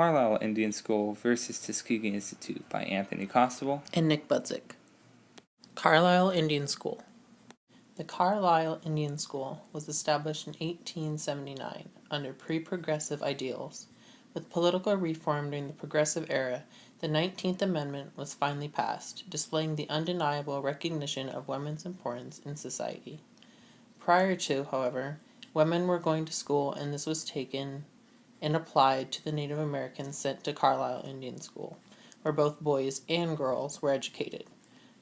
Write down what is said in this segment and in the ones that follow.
Carlisle Indian School versus Tuskegee Institute by Anthony Costable and Nick Budzik. Carlisle Indian School. The Carlisle Indian School was established in 1879 under pre-progressive ideals. With political reform during the Progressive Era, the 19th Amendment was finally passed, displaying the undeniable recognition of women's importance in society. Prior to, however, women were going to school, and this was taken and applied to the Native Americans sent to Carlisle Indian School, where both boys and girls were educated.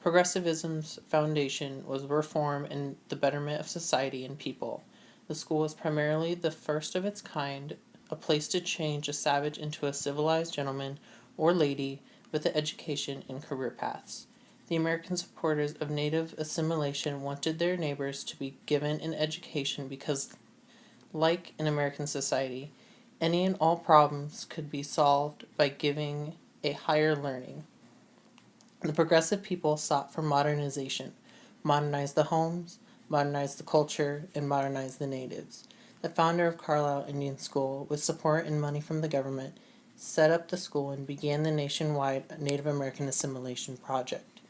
Progressivism's foundation was reform and the betterment of society and people. The school was primarily the first of its kind, a place to change a savage into a civilized gentleman or lady with the education and career paths. The American supporters of native assimilation wanted their neighbors to be given an education because, like in American society, any and all problems could be solved by giving a higher learning. The progressive people sought for modernization, modernize the homes, modernize the culture, and modernize the natives. The founder of Carlisle Indian School, with support and money from the government, set up the school and began the nationwide Native American Assimilation Project.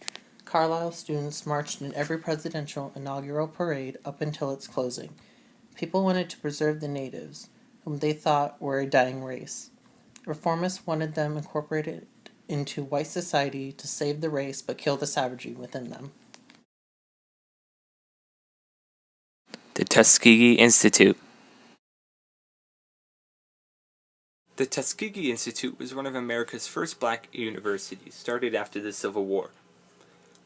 Carlisle students marched in every presidential inaugural parade up until its closing. People wanted to preserve the natives, whom they thought were a dying race. Reformists wanted them incorporated into white society to save the race but kill the savagery within them. The Tuskegee Institute. The Tuskegee Institute was one of America's first black universities, started after the Civil War.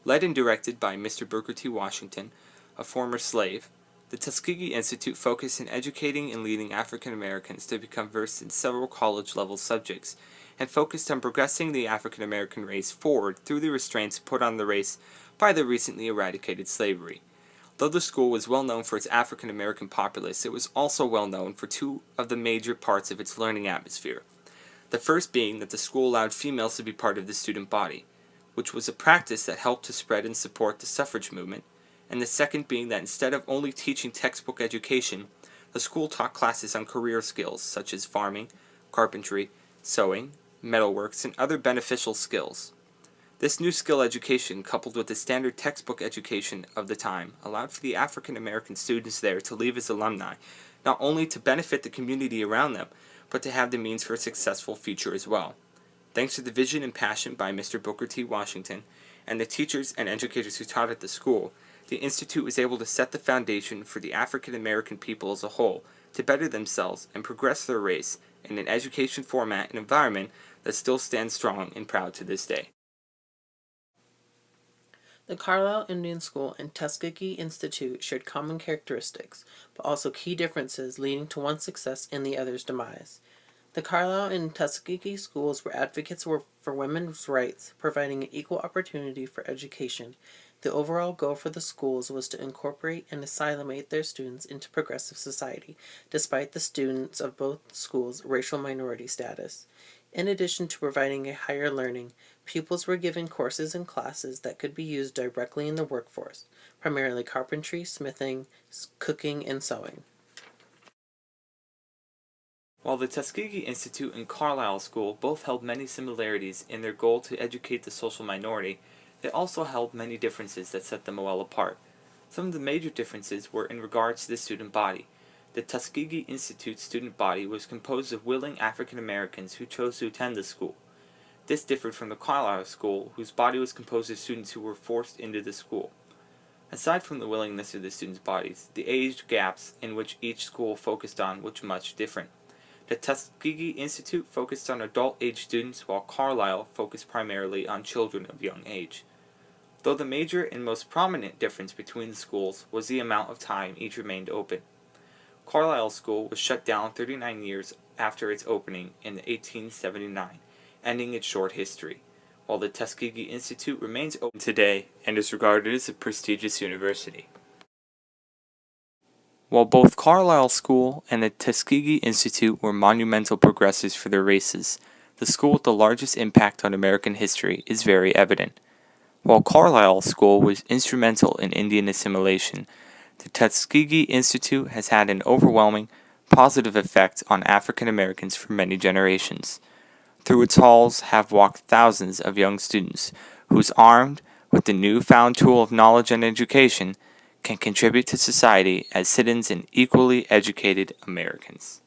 Led and directed by Mr. Booker T. Washington, a former slave, the Tuskegee Institute focused on educating and leading African Americans to become versed in several college-level subjects, and focused on progressing the African American race forward through the restraints put on the race by the recently eradicated slavery. Though the school was well known for its African American populace, it was also well known for two of the major parts of its learning atmosphere. The first being that the school allowed females to be part of the student body, which was a practice that helped to spread and support the suffrage movement, and the second being that instead of only teaching textbook education, the school taught classes on career skills such as farming, carpentry, sewing, metalworks, and other beneficial skills. This new skill education, coupled with the standard textbook education of the time, allowed for the African American students there to leave as alumni, not only to benefit the community around them, but to have the means for a successful future as well. Thanks to the vision and passion by Mr. Booker T. Washington and the teachers and educators who taught at the school, the Institute was able to set the foundation for the African American people as a whole to better themselves and progress their race in an education format and environment that still stands strong and proud to this day. The Carlisle Indian School and Tuskegee Institute shared common characteristics, but also key differences leading to one's success and the other's demise. The Carlisle and Tuskegee schools were advocates for women's rights, providing an equal opportunity for education. The overall goal for the schools was to incorporate and assimilate their students into progressive society, despite the students of both schools' racial minority status. In addition to providing a higher learning, pupils were given courses and classes that could be used directly in the workforce, primarily carpentry, smithing, cooking, and sewing. While the Tuskegee Institute and Carlisle School both held many similarities in their goal to educate the social minority, they also held many differences that set them well apart. Some of the major differences were in regards to the student body. The Tuskegee Institute student body was composed of willing African Americans who chose to attend the school. This differed from the Carlisle School, whose body was composed of students who were forced into the school. Aside from the willingness of the students' bodies, the age gaps in which each school focused on were much different. The Tuskegee Institute focused on adult-age students, while Carlisle focused primarily on children of young age. Though the major and most prominent difference between the schools was the amount of time each remained open. Carlisle School was shut down 39 years after its opening in 1879, ending its short history, while the Tuskegee Institute remains open today and is regarded as a prestigious university. While both Carlisle School and the Tuskegee Institute were monumental progressives for their races, the school with the largest impact on American history is very evident. While Carlisle School was instrumental in Indian assimilation, the Tuskegee Institute has had an overwhelming, positive effect on African Americans for many generations. Through its halls have walked thousands of young students whose armed with the newfound tool of knowledge and education can contribute to society as citizens and equally educated Americans.